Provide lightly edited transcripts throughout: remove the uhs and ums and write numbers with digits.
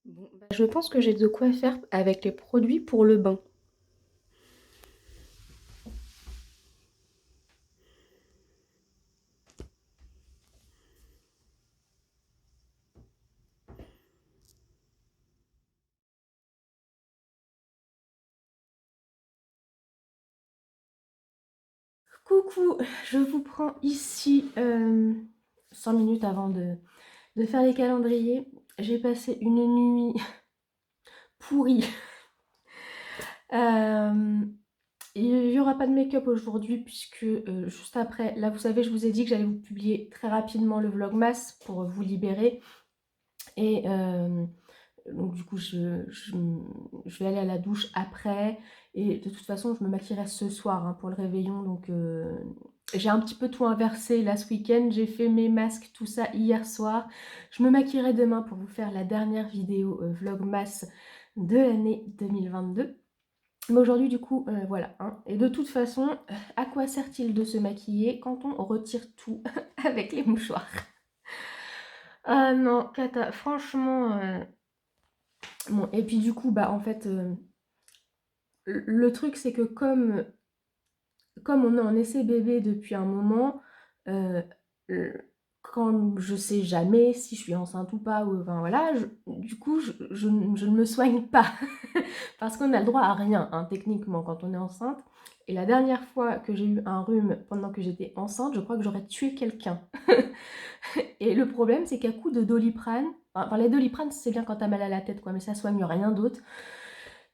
Bon, bah, je pense que j'ai de quoi faire avec les produits pour le bain. Coucou, je vous prends ici 5 minutes avant de faire les calendriers. J'ai passé une nuit pourrie. Il n'y aura pas de make-up aujourd'hui puisque juste après, là vous savez, je vous ai dit que j'allais vous publier très rapidement le vlogmas pour vous libérer. Et donc du coup, je vais aller à la douche après. Et de toute façon, je me maquillerai ce soir hein, pour le réveillon. Donc j'ai un petit peu tout inversé là ce week-end. J'ai fait mes masques, tout ça hier soir. Je me maquillerai demain pour vous faire la dernière vidéo vlogmas de l'année 2022. Mais aujourd'hui, du coup, voilà. Hein. Et de toute façon, à quoi sert-il de se maquiller quand on retire tout avec les mouchoirs? Ah non, cata, franchement. Bon, et puis du coup, bah en fait, le truc c'est que comme on est en essai bébé depuis un moment, euh, quand je sais jamais si je suis enceinte ou pas, ou enfin voilà, du coup je ne me soigne pas parce qu'on a le droit à rien hein, techniquement quand on est enceinte. Et la dernière fois que j'ai eu un rhume pendant que j'étais enceinte, je crois que j'aurais tué quelqu'un. Et le problème c'est qu'à coup de Doliprane, enfin les Doliprane c'est bien quand t'as mal à la tête quoi, mais ça soigne rien d'autre.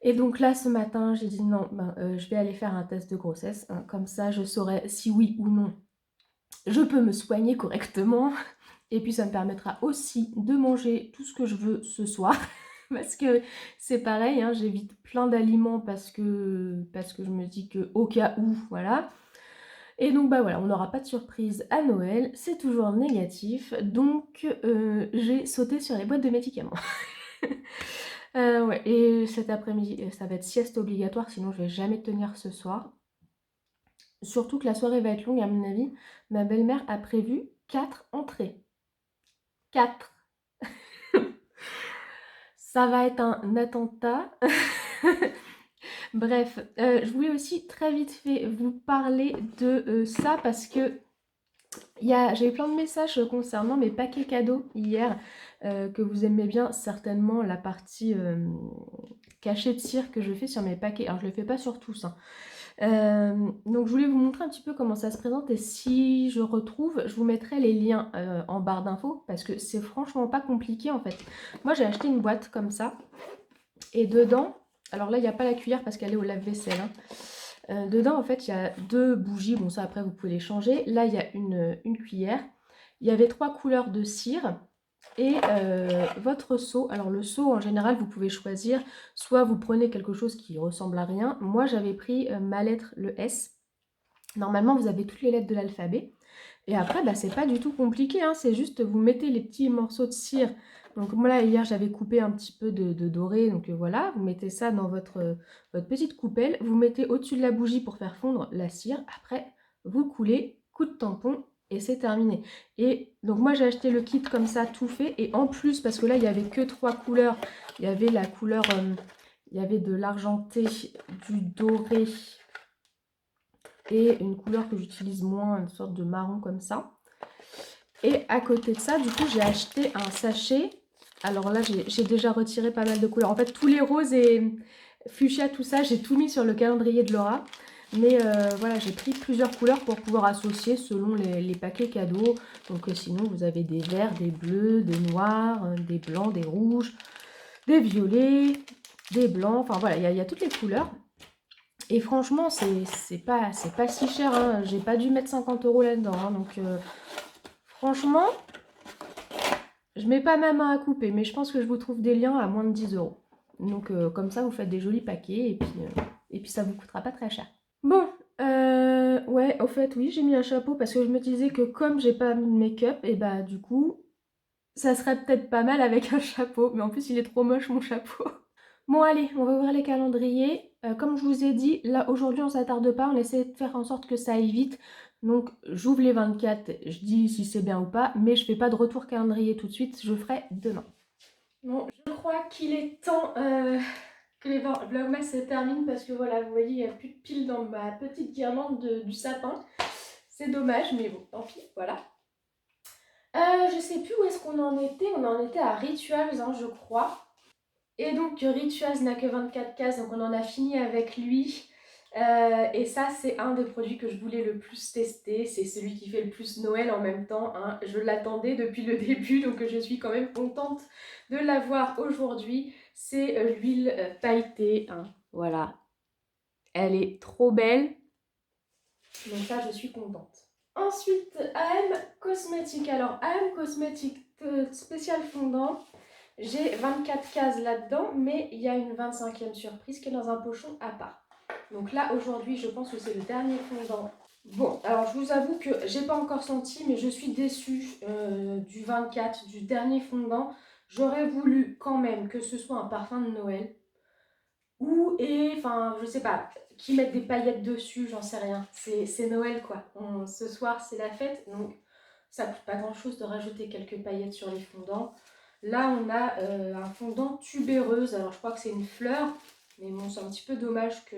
Et donc là, ce matin, j'ai dit non, je vais aller faire un test de grossesse. Hein, comme ça, je saurai si oui ou non je peux me soigner correctement. Et puis, ça me permettra aussi de manger tout ce que je veux ce soir. Parce que c'est pareil, hein, j'évite plein d'aliments parce que je me dis que au cas où, voilà. Et donc, bah voilà, on n'aura pas de surprise à Noël. C'est toujours négatif. Donc, j'ai sauté sur les boîtes de médicaments. Ouais, et cet après-midi, ça va être sieste obligatoire, sinon je vais jamais tenir ce soir. Surtout que la soirée va être longue, à mon avis. Ma belle-mère a prévu 4 entrées. 4. Ça va être un attentat. Bref, je voulais aussi très vite fait vous parler de ça parce que j'ai eu plein de messages concernant mes paquets cadeaux hier, que vous aimez bien certainement la partie cachée de cire que je fais sur mes paquets. Alors je ne le fais pas sur tous, hein. Donc je voulais vous montrer un petit peu comment ça se présente et si je retrouve, je vous mettrai les liens en barre d'infos parce que c'est franchement pas compliqué en fait. Moi j'ai acheté une boîte comme ça et dedans, alors là il n'y a pas la cuillère parce qu'elle est au lave-vaisselle, hein. Dedans en fait il y a 2 bougies, bon ça après vous pouvez les changer. Là il y a une cuillère, il y avait 3 couleurs de cire. Et votre seau, alors le seau en général vous pouvez choisir, soit vous prenez quelque chose qui ressemble à rien. Moi j'avais pris ma lettre, le S. Normalement vous avez toutes les lettres de l'alphabet. Et après bah, c'est pas du tout compliqué, hein, c'est juste vous mettez les petits morceaux de cire. Donc moi là hier j'avais coupé un petit peu de doré, donc voilà, vous mettez ça dans votre petite coupelle. Vous mettez au-dessus de la bougie pour faire fondre la cire. Après vous coulez, coup de tampon et c'est terminé. Et donc moi j'ai acheté le kit comme ça tout fait, et en plus parce que là il n'y avait que 3 couleurs, il y avait la couleur, il y avait de l'argenté, du doré et une couleur que j'utilise moins, une sorte de marron comme ça. Et à côté de ça, du coup, j'ai acheté un sachet. Alors là, j'ai déjà retiré pas mal de couleurs. En fait, tous les roses et fuchsia, tout ça, j'ai tout mis sur le calendrier de Laura. Mais voilà, j'ai pris plusieurs couleurs pour pouvoir associer selon les paquets cadeaux. Donc sinon, vous avez des verts, des bleus, des noirs, des blancs, des rouges, des violets, des blancs. Enfin voilà, il y a toutes les couleurs. Et franchement, c'est pas si cher, hein. J'ai pas dû mettre 50 € là-dedans, hein. Donc franchement, je mets pas ma main à couper, mais je pense que je vous trouve des liens à moins de 10 €. Donc comme ça, vous faites des jolis paquets et puis ça vous coûtera pas très cher. Bon, ouais, au fait, oui, j'ai mis un chapeau parce que je me disais que comme j'ai pas mis de make-up, et bah du coup, ça serait peut-être pas mal avec un chapeau. Mais en plus, il est trop moche mon chapeau. Bon allez, on va ouvrir les calendriers. Comme je vous ai dit, là aujourd'hui on s'attarde pas, on essaie de faire en sorte que ça aille vite. Donc j'ouvre les 24, je dis si c'est bien ou pas, mais je fais pas de retour calendrier tout de suite, je ferai demain. Bon, je crois qu'il est temps que les vlogmas se terminent parce que voilà, vous voyez, il n'y a plus de piles dans ma petite guirlande du sapin. C'est dommage, mais bon, tant pis, voilà. Je sais plus où est-ce qu'on en était, on en était à Rituals, hein, je crois. Et donc Rituals n'a que 24 cases, donc on en a fini avec lui. Et ça, c'est un des produits que je voulais le plus tester. C'est celui qui fait le plus Noël en même temps, hein. Je l'attendais depuis le début, donc je suis quand même contente de l'avoir aujourd'hui. C'est l'huile pailletée, hein. Voilà. Elle est trop belle. Donc ça, je suis contente. Ensuite, AM Cosmétique. Alors, AM Cosmétique spécial fondant. J'ai 24 cases là-dedans, mais il y a une 25e surprise qui est dans un pochon à part. Donc là, aujourd'hui, je pense que c'est le dernier fondant. Bon, alors je vous avoue que j'ai pas encore senti, mais je suis déçue du 24, du dernier fondant. J'aurais voulu quand même que ce soit un parfum de Noël. Enfin, je sais pas, qui mettent des paillettes dessus, j'en sais rien. C'est Noël quoi. Ce soir, c'est la fête, donc ça coûte pas grand chose de rajouter quelques paillettes sur les fondants. Là, on a un fondant tubéreuse. Alors, je crois que c'est une fleur, mais bon, c'est un petit peu dommage que,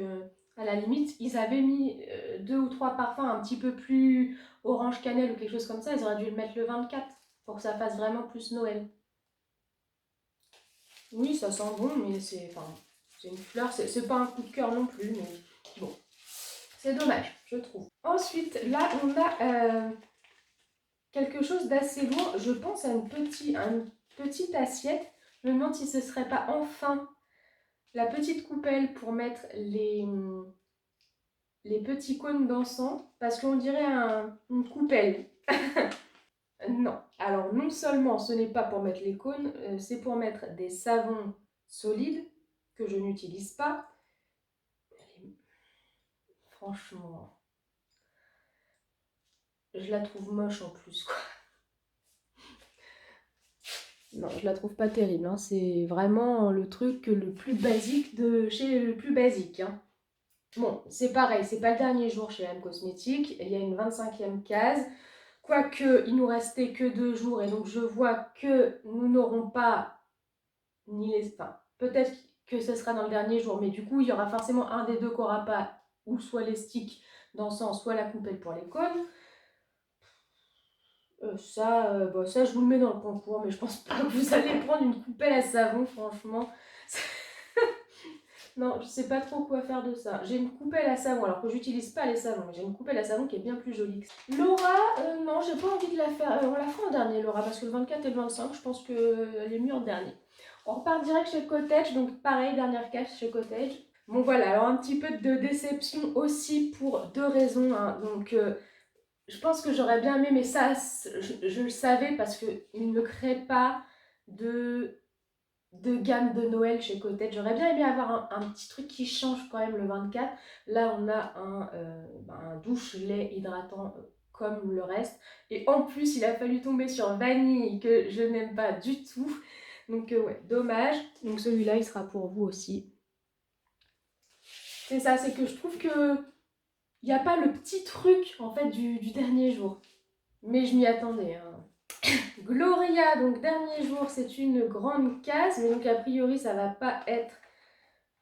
à la limite, ils avaient mis 2 ou 3 parfums un petit peu plus orange cannelle ou quelque chose comme ça. Ils auraient dû le mettre le 24 pour que ça fasse vraiment plus Noël. Oui, ça sent bon, mais c'est une fleur. C'est pas un coup de cœur non plus, mais bon, c'est dommage, je trouve. Ensuite, là, on a quelque chose d'assez lourd. Je pense à une petite assiette. Je me demande si ce serait pas enfin la petite coupelle pour mettre les petits cônes d'encens, parce qu'on dirait une coupelle. Non. Alors, non seulement ce n'est pas pour mettre les cônes, c'est pour mettre des savons solides que je n'utilise pas. Franchement, je la trouve moche en plus, quoi. Non, je la trouve pas terrible, hein. C'est vraiment le truc le plus basique de chez le plus basique, hein. Bon, c'est pareil, c'est pas le dernier jour chez M Cosmétique. Il y a une 25e case. Quoique, il nous restait que 2 jours et donc je vois que nous n'aurons pas ni les... Enfin, peut-être que ce sera dans le dernier jour, mais du coup, il y aura forcément un des deux qui n'aura pas, ou soit les sticks d'encens, soit la coupelle pour les cônes. Ça, je vous le mets dans le concours, mais je pense pas que vous allez prendre une coupelle à savon, franchement. Non, je sais pas trop quoi faire de ça. J'ai une coupelle à savon, alors que j'utilise pas les savons, mais j'ai une coupelle à savon qui est bien plus jolie. Laura, non, j'ai pas envie de la faire. On la fera en dernier, Laura, parce que le 24 et le 25, je pense qu'elle est mieux en dernier. On repart direct chez Cottage, donc pareil, dernière case chez Cottage. Bon voilà, alors un petit peu de déception aussi pour 2 raisons, hein. Donc je pense que j'aurais bien aimé, mais ça, je le savais parce qu'ils ne créent pas de gamme de Noël chez Cottage. J'aurais bien aimé avoir un petit truc qui change quand même le 24. Là, on a un douche lait hydratant comme le reste. Et en plus, il a fallu tomber sur vanille que je n'aime pas du tout. Donc ouais, dommage. Donc celui-là, il sera pour vous aussi. C'est ça, c'est que je trouve que il n'y a pas le petit truc en fait du dernier jour. Mais je m'y attendais, hein. Gloria, donc dernier jour, c'est une grande case, mais donc a priori ça va pas être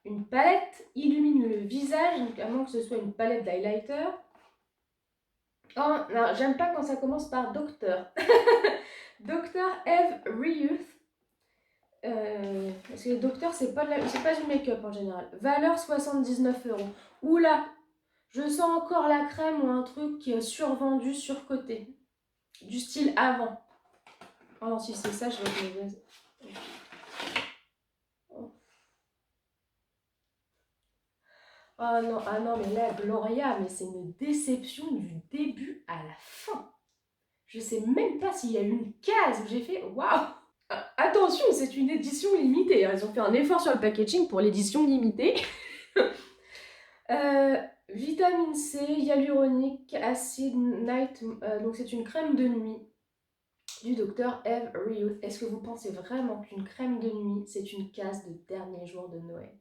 une palette. Illumine le visage, donc à moins que ce soit une palette d'highlighter. Oh, non, j'aime pas quand ça commence par docteur. Docteur Eve Reyouth. Parce que le docteur, c'est pas du make-up en général. Valeur 79 €. Oula, je sens encore la crème ou un truc qui est survendu, surcoté. Du style avant. Oh non, si c'est ça, je vais être mauvaise. Oh non, ah non, mais là, Gloria, mais c'est une déception du début à la fin. Je sais même pas s'il y a eu une case où j'ai fait waouh! Attention, c'est une édition limitée. Ils ont fait un effort sur le packaging pour l'édition limitée. Vitamine C, hyaluronique, acide, night. Donc c'est une crème de nuit du docteur Eve Reyouth. Est-ce que vous pensez vraiment qu'une crème de nuit, c'est une case de dernier jour de Noël?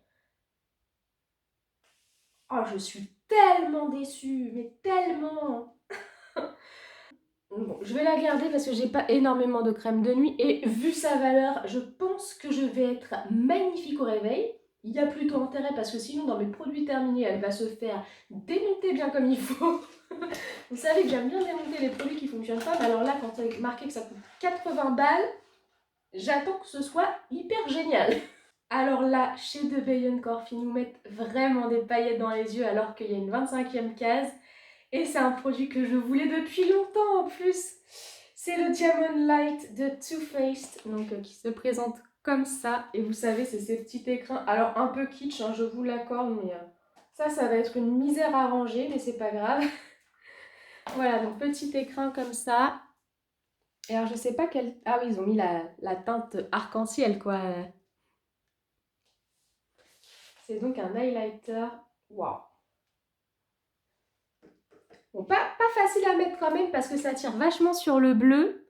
Oh, je suis tellement déçue, mais tellement. Bon, je vais la garder parce que j'ai pas énormément de crème de nuit et vu sa valeur, je pense que je vais être magnifique au réveil. Il y a plutôt intérêt parce que sinon dans mes produits terminés, elle va se faire démonter bien comme il faut. Vous savez que j'aime bien démonter les produits qui fonctionnent pas, mais alors là quand c'est marqué que ça coûte 80 balles, j'attends que ce soit hyper génial. Alors là, chez De Bay & Corf, ils nous mettent vraiment des paillettes dans les yeux alors qu'il y a une 25e case. Et c'est un produit que je voulais depuis longtemps en plus. C'est le Diamond Light de Too Faced, donc qui se présente comme ça. Et vous savez, c'est ces petits écrins. Alors un peu kitsch, hein, je vous l'accorde, mais ça va être une misère à ranger, mais c'est pas grave. Voilà, donc petit écrin comme ça. Et alors je sais pas quelle... Ah oui, ils ont mis la teinte arc-en-ciel, quoi. C'est donc un highlighter. Waouh! Bon, pas facile à mettre quand même parce que ça tire vachement sur le bleu.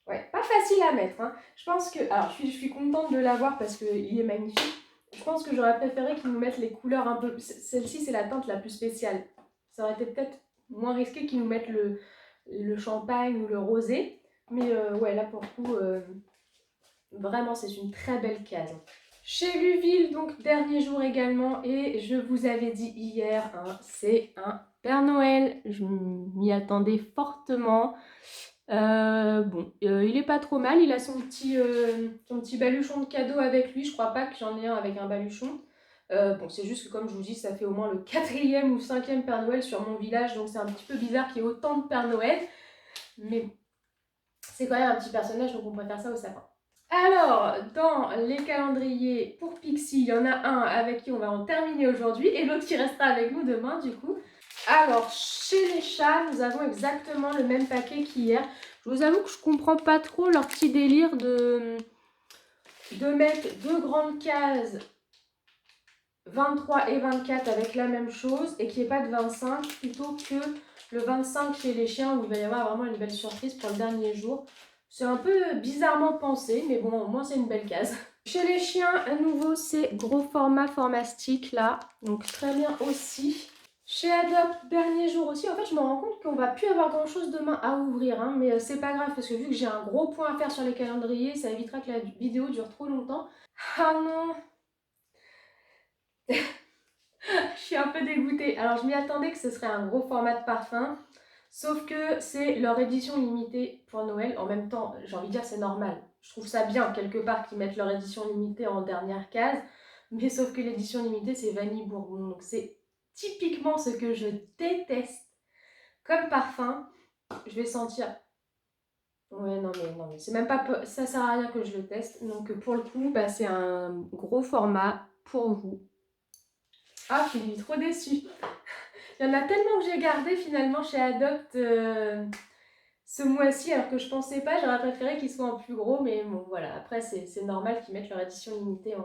Ouais, pas facile à mettre, hein. Je pense que... Alors, je suis contente de l'avoir parce qu'il est magnifique. Je pense que j'aurais préféré qu'ils nous mettent les couleurs un peu... Celle-ci, c'est la teinte la plus spéciale. Ça aurait été peut-être moins risqué qu'ils nous mettent le champagne ou le rosé. Mais ouais, là, pour le coup, vraiment, c'est une très belle case. Chez Luville, donc, dernier jour également. Et je vous avais dit hier, hein, c'est un Père Noël. Je m'y attendais fortement. Bon, il est pas trop mal, il a son petit baluchon de cadeau avec lui, je crois pas que j'en ai un avec un baluchon. Bon, c'est juste que comme je vous dis, ça fait au moins le 4e ou 5e Père Noël sur mon village, donc c'est un petit peu bizarre qu'il y ait autant de Père Noël, mais c'est quand même un petit personnage, donc on préfère ça au sapin. Alors, dans les calendriers pour Pixie, il y en a un avec qui on va en terminer aujourd'hui, et l'autre qui restera avec nous demain du coup. Alors, chez les chats, nous avons exactement le même paquet qu'hier. Je vous avoue que je comprends pas trop leur petit délire de mettre deux grandes cases 23 et 24 avec la même chose et qu'il n'y ait pas de 25 plutôt que le 25 chez les chiens où il va y avoir vraiment une belle surprise pour le dernier jour. C'est un peu bizarrement pensé, mais bon, au moins c'est une belle case. Chez les chiens, à nouveau, c'est gros format stick là, donc très bien aussi. Chez Adopt, dernier jour aussi. En fait, je me rends compte qu'on va plus avoir grand chose demain à ouvrir, hein, mais c'est pas grave parce que vu que j'ai un gros point à faire sur les calendriers, ça évitera que la vidéo dure trop longtemps. Ah non! Je suis un peu dégoûtée. Alors, je m'y attendais que ce serait un gros format de parfum, sauf que c'est leur édition limitée pour Noël. En même temps, j'ai envie de dire, c'est normal. Je trouve ça bien, quelque part, qu'ils mettent leur édition limitée en dernière case, mais sauf que l'édition limitée, c'est Vanille Bourbon. Donc, c'est typiquement ce que je déteste comme parfum. Je vais sentir. Ouais, non, mais c'est même pas. Ça sert à rien que je le teste. Donc, pour le coup, bah, c'est un gros format pour vous. Ah, je suis trop déçue. Il y en a tellement que j'ai gardé finalement chez Adopt ce mois-ci, alors que je pensais pas. J'aurais préféré qu'ils soient en plus gros, mais bon, voilà. Après, c'est normal qu'ils mettent leur édition limitée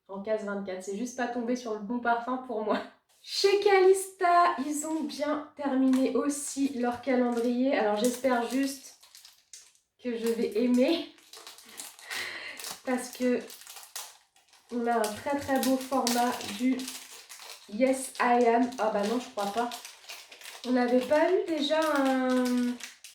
en case 24. C'est juste pas tombé sur le bon parfum pour moi. Chez Calista, ils ont bien terminé aussi leur calendrier. Alors, j'espère juste que je vais aimer parce que on a un très très beau format du Yes I Am. Ah bah non, je crois pas. On n'avait pas eu déjà un...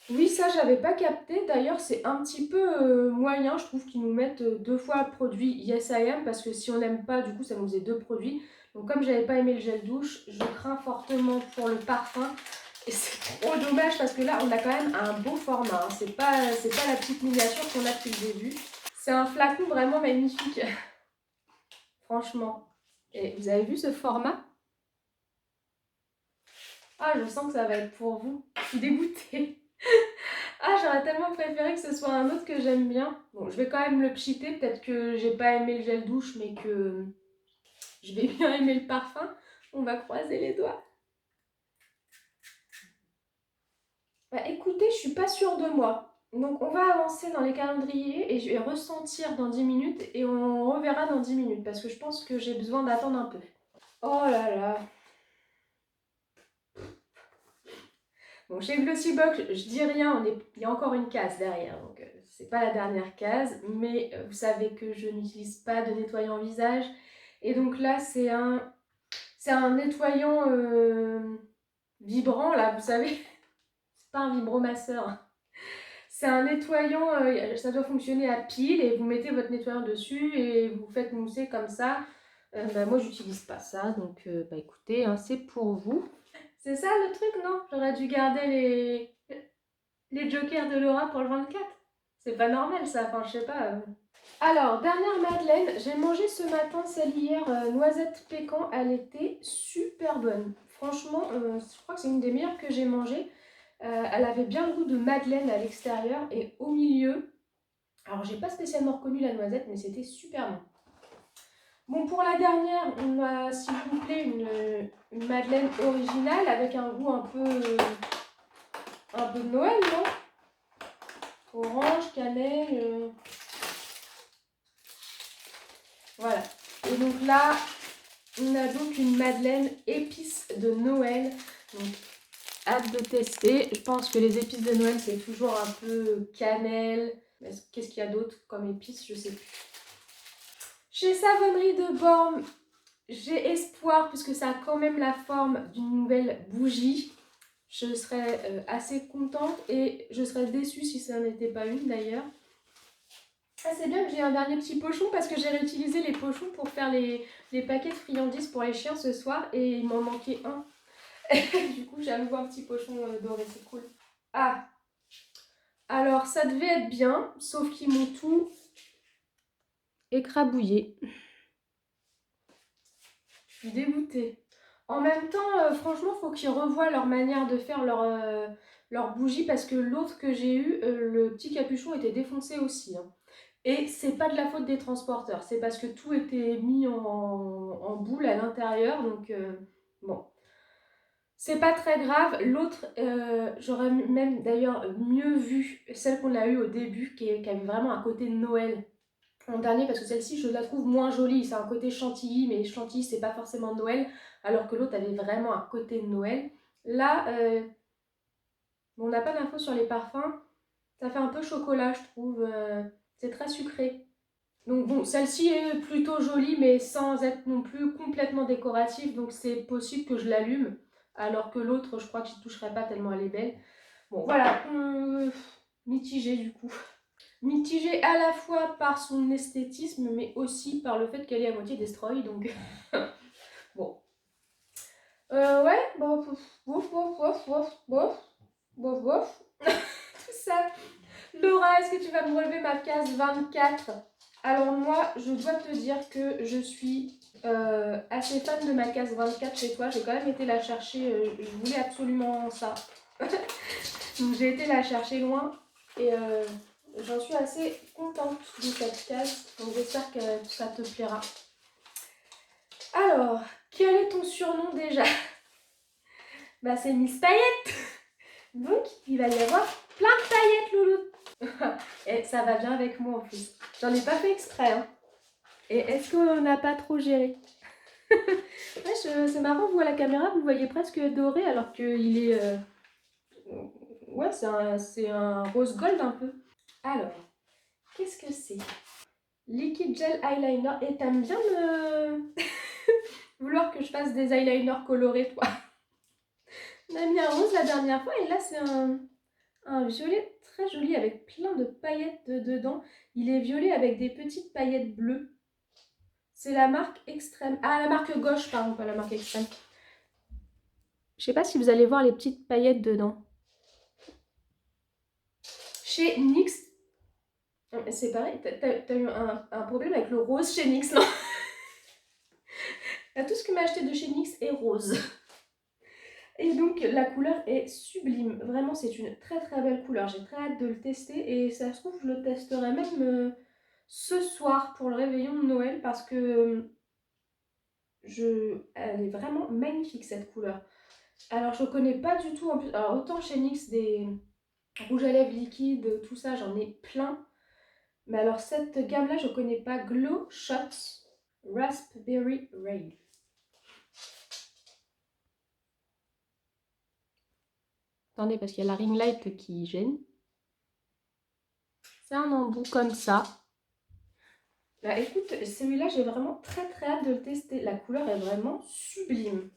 Oui, ça, j'avais pas capté. D'ailleurs, c'est un petit peu moyen, je trouve, qu'ils nous mettent 2 fois le produit Yes I Am, parce que si on n'aime pas, du coup, ça nous faisait 2 produits. Donc, comme j'avais pas aimé le gel douche, je crains fortement pour le parfum. Et c'est trop dommage, parce que là, on a quand même un beau format. Hein. C'est pas la petite miniature qu'on a depuis le début. C'est un flacon vraiment magnifique. Franchement. Et vous avez vu ce format? Ah, je sens que ça va être pour vous. Je suis dégoûtée. Ah, j'aurais tellement préféré que ce soit un autre que j'aime bien. Bon, je vais quand même le pchiter. Peut-être que j'ai pas aimé le gel douche, mais que je vais bien aimer le parfum. On va croiser les doigts. Bah, écoutez, je suis pas sûre de moi. Donc, on va avancer dans les calendriers et je vais ressentir dans 10 minutes et on reverra dans 10 minutes parce que je pense que j'ai besoin d'attendre un peu. Oh là là. Bon, chez Glossybox, je dis rien, il y a encore une case derrière, donc c'est pas la dernière case, mais vous savez que je n'utilise pas de nettoyant visage. Et donc là, c'est un nettoyant vibrant, là, vous savez, c'est pas un vibromasseur. C'est un nettoyant, ça doit fonctionner à pile et vous mettez votre nettoyant dessus et vous faites mousser comme ça. Bah, moi, j'utilise pas ça, donc bah, écoutez, hein, c'est pour vous. C'est ça le truc, non? J'aurais dû garder les jokers de Laura pour le 24. C'est pas normal ça, enfin je sais pas. Alors, dernière madeleine, j'ai mangé ce matin celle hier, noisette pécan, elle était super bonne. Franchement, je crois que c'est une des meilleures que j'ai mangées. Elle avait bien le goût de madeleine à l'extérieur et au milieu. Alors, j'ai pas spécialement reconnu la noisette, mais c'était super bon. Bon, pour la dernière, on a, s'il vous plaît, une madeleine originale avec un goût un peu de Noël, non? Orange, cannelle. Voilà. Et donc là, on a donc une madeleine épices de Noël. Donc, hâte de tester. Je pense que les épices de Noël, c'est toujours un peu cannelle. Qu'est-ce qu'il y a d'autre comme épices? Je sais plus. Chez Savonnerie de Bormes, j'ai espoir puisque ça a quand même la forme d'une nouvelle bougie. Je serais assez contente et je serais déçue si ça n'était pas une d'ailleurs. Ah, c'est bien que j'ai un dernier petit pochon parce que j'ai réutilisé les pochons pour faire les paquets de friandises pour les chiens ce soir et il m'en manquait un. Du coup, j'ai à nouveau un petit pochon doré, c'est cool. Ah, alors ça devait être bien, sauf qu'ils m'ont tout écrabouillé. Je suis dégoûtée. En même temps, franchement, faut qu'ils revoient leur manière de faire leur bougie parce que l'autre que j'ai eu, le petit capuchon était défoncé aussi. Hein. Et c'est pas de la faute des transporteurs, c'est parce que tout était mis en boule à l'intérieur, donc bon. C'est pas très grave. L'autre, j'aurais même d'ailleurs mieux vu celle qu'on a eue au début, qui avait vraiment un côté de Noël en dernier, parce que celle-ci, je la trouve moins jolie. C'est un côté chantilly, mais chantilly, c'est pas forcément Noël, alors que l'autre avait vraiment un côté de Noël. Là, on n'a pas d'infos sur les parfums. Ça fait un peu chocolat, je trouve. C'est très sucré. Donc bon, celle-ci est plutôt jolie, mais sans être non plus complètement décorative, donc c'est possible que je l'allume, alors que l'autre, je crois que j'y toucherai pas tellement elle est belle. Bon, voilà, mitigé du coup. Mitigé à la fois par son esthétisme, mais aussi par le fait qu'elle est à moitié destroy, donc bon. Ouais, bof, bof, bof, bof, bof, bof, bof, bof. Tout ça. Laura, est-ce que tu vas me relever ma case 24? Alors moi, je dois te dire que je suis assez fan de ma case 24 chez toi. J'ai quand même été la chercher, je voulais absolument ça. Donc j'ai été la chercher loin et j'en suis assez contente de cette case. Donc j'espère que ça te plaira. Alors, quel est ton surnom déjà? Bah c'est Miss Paillette. Donc il va y avoir plein de paillettes, loulou. Et ça va bien avec moi en plus. J'en ai pas fait exprès. Hein. Et est-ce qu'on n'a pas trop géré? Ouais, c'est marrant, vous à la caméra, vous le voyez presque doré alors qu'il est... Ouais, c'est un rose gold un peu. Alors, qu'est-ce que c'est? Liquid Gel Eyeliner. Et t'aimes bien me... vouloir que je fasse des eyeliners colorés, toi? On a mis un rose la dernière fois et là c'est un violet très joli avec plein de paillettes dedans. Il est violet avec des petites paillettes bleues. C'est la marque Extrême. Ah, la marque Gauche, pardon, pas la marque Extrême. Je sais pas si vous allez voir les petites paillettes dedans. Chez NYX. C'est pareil, t'as eu un problème avec le rose chez NYX, non? Tout ce que m'a acheté de chez NYX est rose. Et donc la couleur est sublime. Vraiment, c'est une très très belle couleur. J'ai très hâte de le tester et ça se trouve, je le testerai même ce soir pour le réveillon de Noël parce que elle est vraiment magnifique cette couleur. Alors je connais pas du tout en plus. Alors autant chez NYX des rouges à lèvres liquides, tout ça, j'en ai plein. Mais alors cette gamme-là, je connais pas. Glow Shots Raspberry Rave. Attendez, parce qu'il y a la ring light qui gêne. C'est un embout comme ça. Bah écoute, celui-là, j'ai vraiment très très hâte de le tester. La couleur est vraiment sublime.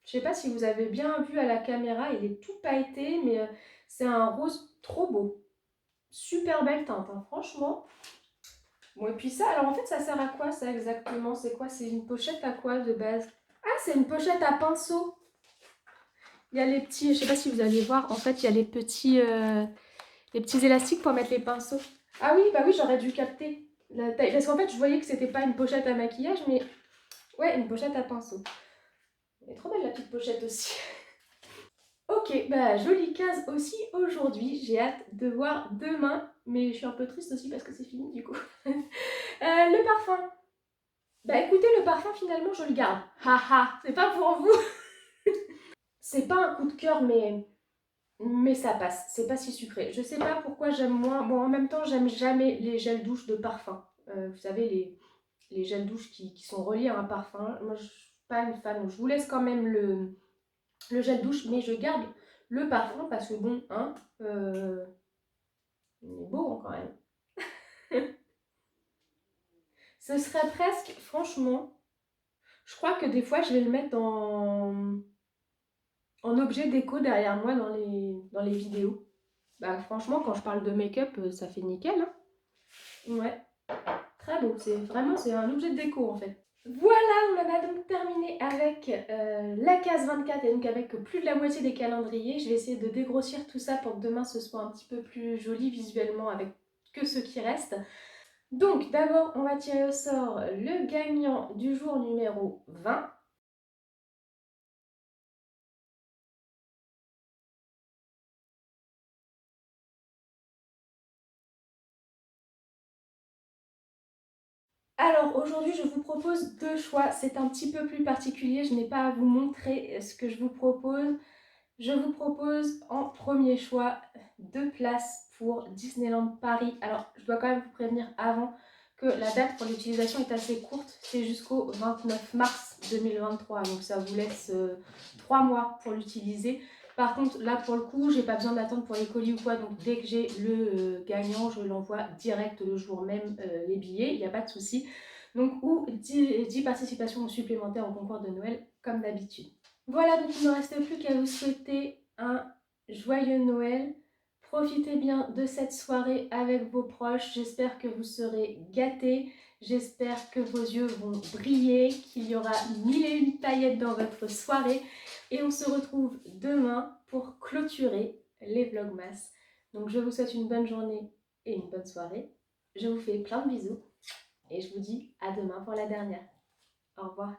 Je sais pas si vous avez bien vu à la caméra, il est tout pailleté, mais c'est un rose trop beau. Super belle teinte, hein, franchement. Bon, et puis ça, alors en fait, ça sert à quoi ça exactement? C'est quoi? C'est une pochette à quoi de base? Ah, c'est une pochette à pinceau. Il y a les petits, je sais pas si vous allez voir, en fait, il y a les petits élastiques pour mettre les pinceaux. Ah oui, bah oui, j'aurais dû capter la taille. Parce qu'en fait, je voyais que c'était pas une pochette à maquillage, mais ouais, une pochette à pinceau. Elle est trop belle la petite pochette aussi. Ok, bah jolie case aussi aujourd'hui. J'ai hâte de voir demain, mais je suis un peu triste aussi parce que c'est fini du coup. Le parfum. Bah écoutez, le parfum finalement je le garde. Haha, c'est pas pour vous. C'est pas un coup de cœur, mais ça passe. C'est pas si sucré. Je sais pas pourquoi j'aime moins. Bon, en même temps, j'aime jamais les gels douche de parfum. Vous savez, les gels douche qui sont reliés à un parfum. Moi, je suis pas une fan. Donc, je vous laisse quand même le gel douche, mais je garde le parfum parce que bon, hein, il est beau hein, quand même. Ce serait presque, franchement, je crois que des fois, je vais le mettre en objet déco derrière moi dans les vidéos. Bah franchement, quand je parle de make-up, ça fait nickel. Hein. Ouais, très beau. C'est vraiment, c'est un objet de déco en fait. Voilà, on en a donc terminé avec la case 24 et donc avec plus de la moitié des calendriers. Je vais essayer de dégrossir tout ça pour que demain ce soit un petit peu plus joli visuellement avec que ce qui reste. Donc d'abord, on va tirer au sort le gagnant du jour numéro 20. Alors aujourd'hui je vous propose deux choix, c'est un petit peu plus particulier, je n'ai pas à vous montrer ce que je vous propose. Je vous propose en premier choix 2 places pour Disneyland Paris. Alors je dois quand même vous prévenir avant que la date pour l'utilisation est assez courte, c'est jusqu'au 29 mars 2023, donc ça vous laisse 3 mois pour l'utiliser. Par contre, là pour le coup, j'ai pas besoin d'attendre pour les colis ou quoi, donc dès que j'ai le gagnant, je l'envoie direct le jour même les billets, il n'y a pas de souci. Donc, ou 10 participations supplémentaires au concours de Noël, comme d'habitude. Voilà, donc il ne me reste plus qu'à vous souhaiter un joyeux Noël. Profitez bien de cette soirée avec vos proches. J'espère que vous serez gâtés. J'espère que vos yeux vont briller, qu'il y aura mille et une paillettes dans votre soirée. Et on se retrouve demain pour clôturer les Vlogmas. Donc je vous souhaite une bonne journée et une bonne soirée. Je vous fais plein de bisous et je vous dis à demain pour la dernière. Au revoir.